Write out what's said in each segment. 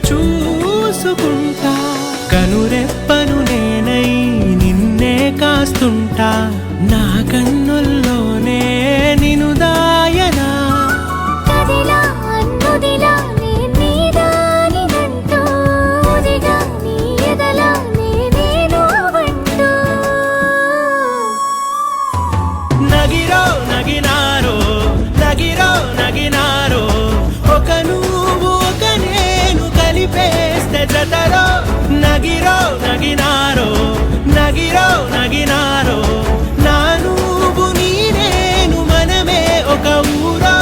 చూసుకుంటా కనురెప్పను నేనై నిన్నే కాస్తుంటా నా కన్నుల్లోనే నిను దాయనా కదిలా అన్నుదిలా నీ నీదానినంటూ ఉదిగా నీ ఎదలా నేను వంటూ నగిరో నగినారో నగిరో నగినారో ఒక నువ్వు ఒక నేను కలిపేస్తే జతలో నగిరో నగినారో నగిరో నగినారో నా నువ్వు నీ నేను మనమే ఒక ఊరో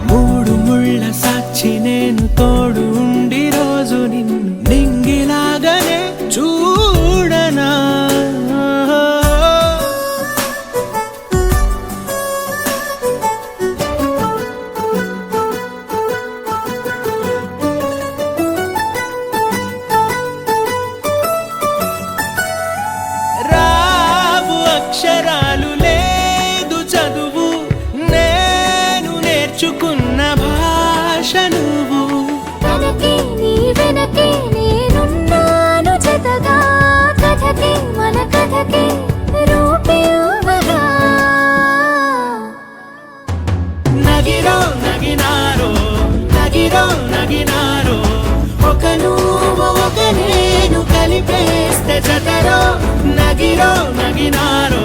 మూడు ముళ్ళ సాక్షి నేను తోడు ఉండి రోజు నిన్ను నింగిలాగానే చూడనా రావు అక్షరాలు లేదు చదువు నేను నేర్చుకున్న భాష నువ్వు వెనకే నీ వెనకే నేనున్నాను జతగా కథకే మన కథకే రూపేవగా నగిరో నగినారో నగిరో నగినారో ఒక నువ్వు ఒక నేను కలిపేస్తే జతలో నగిరో నగినారో